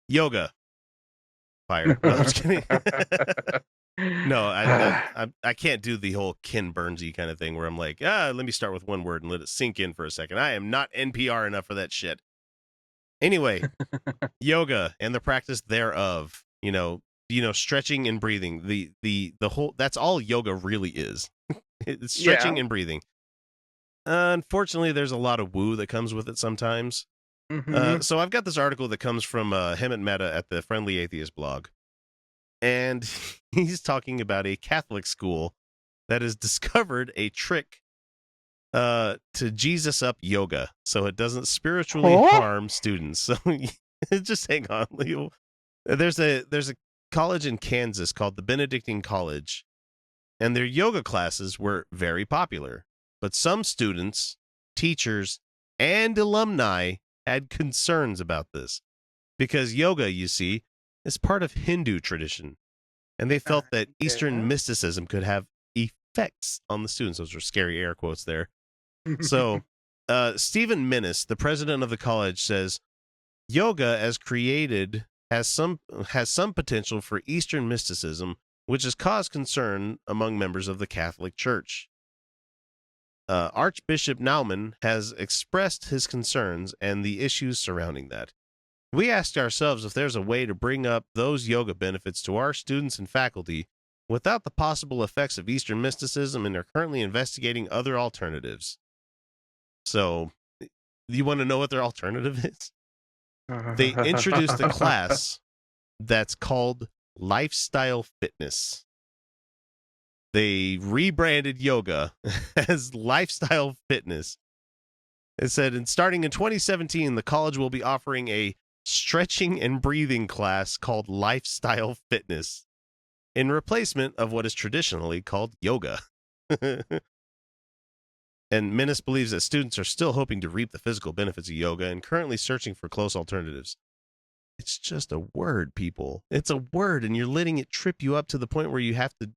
Yoga. Fired. No, I'm just kidding. No, I can't do the whole Ken Burnsy kind of thing where I'm like, let me start with one word and let it sink in for a second. I am not NPR enough for that shit. Anyway, yoga and the practice thereof. Stretching and breathing. The whole that's all yoga really is. It's stretching Yeah. and breathing. Unfortunately, there's a lot of woo that comes with it sometimes. Mm-hmm. So I've got this article that comes from Hemant Mehta at the Friendly Atheist blog. And he's talking about a Catholic school that has discovered a trick to Jesus up yoga so it doesn't spiritually Huh? harm students. So just hang on, Leo. There's a college in Kansas called the Benedictine College, and their yoga classes were very popular. But some students, teachers, and alumni had concerns about this because yoga, you see, is part of Hindu tradition, and they felt that Eastern Yeah. mysticism could have effects on the students. Those are scary air quotes there. So, Stephen Minnis, the president of the college, says yoga, as created, has some potential for Eastern mysticism, which has caused concern among members of the Catholic Church. Archbishop Naumann has expressed his concerns and the issues surrounding that. We asked ourselves if there's a way to bring up those yoga benefits to our students and faculty without the possible effects of Eastern mysticism, and are currently investigating other alternatives. So, you want to know what their alternative is? They introduced a class that's called Lifestyle Fitness. They rebranded yoga as Lifestyle Fitness. It said, and starting in 2017, the college will be offering a stretching and breathing class called Lifestyle Fitness in replacement of what is traditionally called yoga. And Minnis believes that students are still hoping to reap the physical benefits of yoga and currently searching for close alternatives. It's just a word, people. It's a word, and you're letting it trip you up to the point where you have to,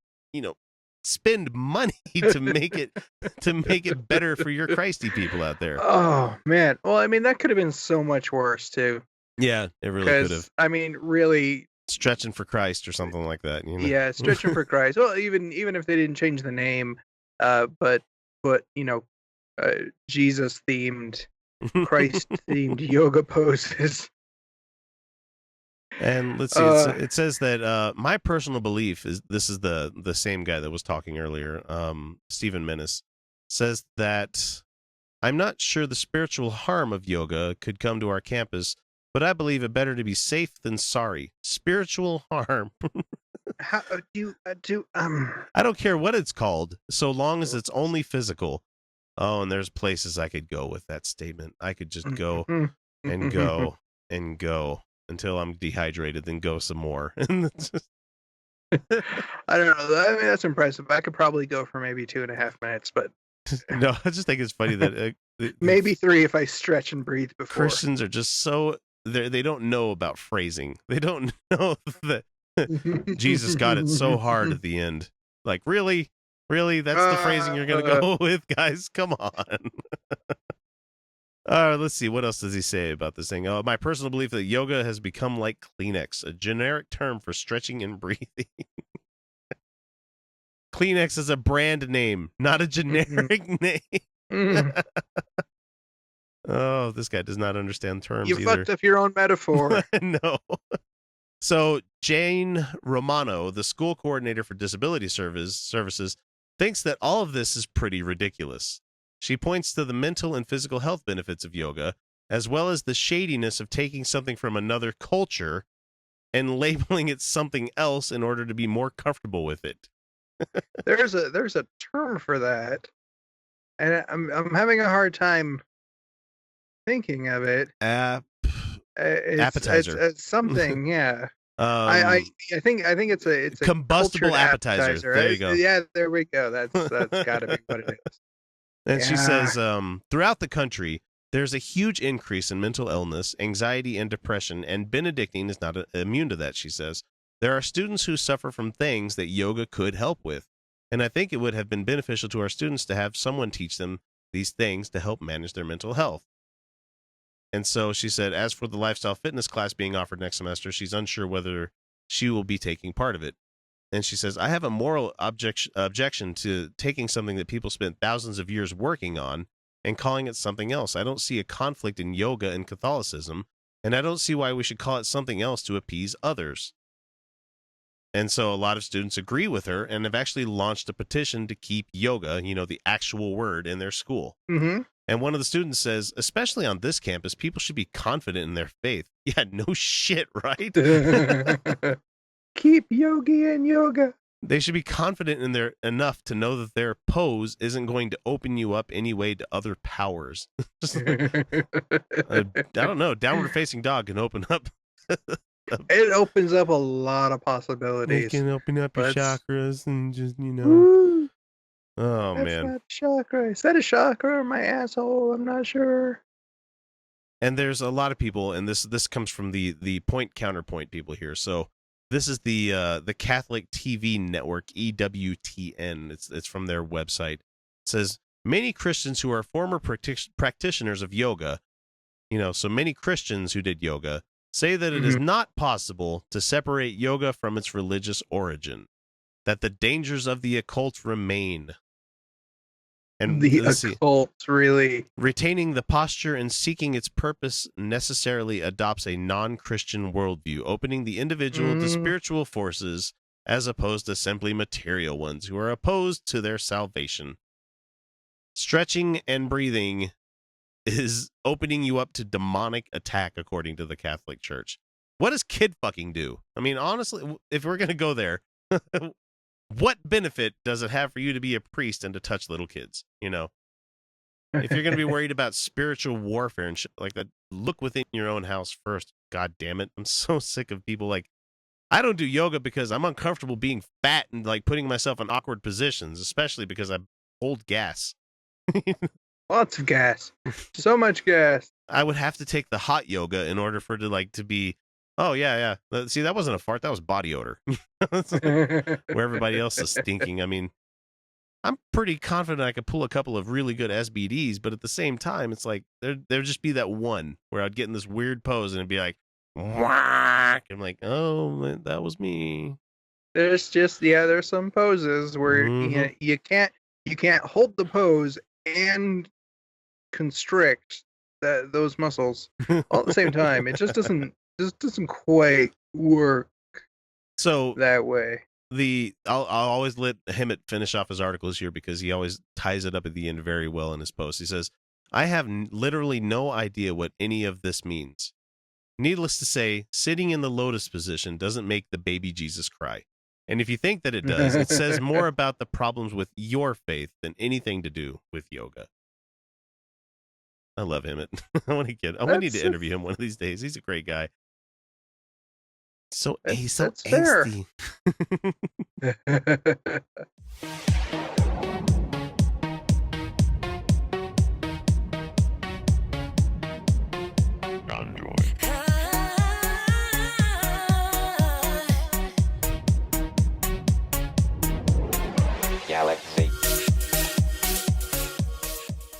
spend money to make it better for your Christy people out there. Oh man. Well, I mean, that could have been so much worse too. Yeah, it really could have. Because I mean, really, Stretching for Christ or something like that, yeah, stretching for Christ. Well, even if they didn't change the name, but uh, Jesus themed, Christ themed yoga poses. And let's see, it says that my personal belief is, this is the same guy that was talking earlier, Stephen Minnis, says that I'm not sure the spiritual harm of yoga could come to our campus, but I believe it better to be safe than sorry. Spiritual harm. How do you I don't care what it's called, so long as it's only physical. Oh, and there's places I could go with that statement. I could just go and go and go until I'm dehydrated, then go some more. I don't know. I mean, that's impressive. I could probably go for maybe 2.5 minutes, but No, I just think it's funny that maybe 3 if I stretch and breathe before. Christians are just so they don't know about phrasing. They don't know that Jesus got it so hard at the end. Like, really? That's the phrasing you're going to go with, guys? Come on. Let's see. What else does he say about this thing? My personal belief that yoga has become like Kleenex, a generic term for stretching and breathing. Kleenex is a brand name, not a generic name. Oh, this guy does not understand terms You either. fucked up your own metaphor. No. So Jane Romano, the school coordinator for disability services, thinks that all of this is pretty ridiculous. She points to the mental and physical health benefits of yoga, as well as the shadiness of taking something from another culture and labeling it something else in order to be more comfortable with it. There's a term for that, and I'm having a hard time thinking of it. Appetizer. It's something, yeah. I think it's a combustible appetizer. There you go. Yeah, there we go. That's got to be what it is. And she says, throughout the country, there's a huge increase in mental illness, anxiety, and depression, and Benedictine is not immune to that, she says. There are students who suffer from things that yoga could help with, and I think it would have been beneficial to our students to have someone teach them these things to help manage their mental health. And so she said, as for the lifestyle fitness class being offered next semester, she's unsure whether she will be taking part of it. And she says, I have a moral objection to taking something that people spent thousands of years working on and calling it something else. I don't see a conflict in yoga and Catholicism, and I don't see why we should call it something else to appease others. And so a lot of students agree with her and have actually launched a petition to keep yoga, the actual word, in their school. Mm-hmm. And one of the students says, especially on this campus, people should be confident in their faith. Yeah, no shit, right? Keep yogi and yoga. They should be confident in their enough to know that their pose isn't going to open you up anyway to other powers. I don't know. Downward facing dog can open up. It opens up a lot of possibilities. It can open up your chakras and just, Woo! Oh, That's man. not chakra. Is that a chakra or my asshole? I'm not sure. And there's a lot of people, and this comes from the point counterpoint people here. So this is the Catholic TV network, EWTN. It's from their website. It says, many Christians who are former practitioners of yoga, so many Christians who did yoga, say that it is not possible to separate yoga from its religious origin, that the dangers of the occult remain. And the occult, really. Retaining the posture and seeking its purpose necessarily adopts a non-Christian worldview, opening the individual to spiritual forces as opposed to simply material ones who are opposed to their salvation. Stretching and breathing is opening you up to demonic attack, according to the Catholic Church. What does kid fucking do? I mean, honestly, if we're going to go there, what benefit does it have for you to be a priest and to touch little kids? If you're going to be worried about spiritual warfare and shit like that, look within your own house first. God damn it. I'm so sick of people I don't do yoga because I'm uncomfortable being fat and putting myself in awkward positions, especially because I hold gas. Lots of gas. So much gas. I would have to take the hot yoga in order for it to be, oh, yeah. See, that wasn't a fart. That was body odor. Where everybody else is stinking. I mean, I'm pretty confident I could pull a couple of really good SBDs, but at the same time, it's like there'd just be that one where I'd get in this weird pose and it'd be like, whack. I'm like, oh, that was me. There's some poses where you can't hold the pose and constrict those muscles all at the same time. It just doesn't quite work so that way. I'll always let Hemant finish off his articles here because he always ties it up at the end very well in his post. He says, I have literally no idea what any of this means. Needless to say, sitting in the lotus position doesn't make the baby Jesus cry. And if you think that it does, it says more about the problems with your faith than anything to do with yoga. I love him. I need to interview him one of these days. He's a great guy. He's so angsty.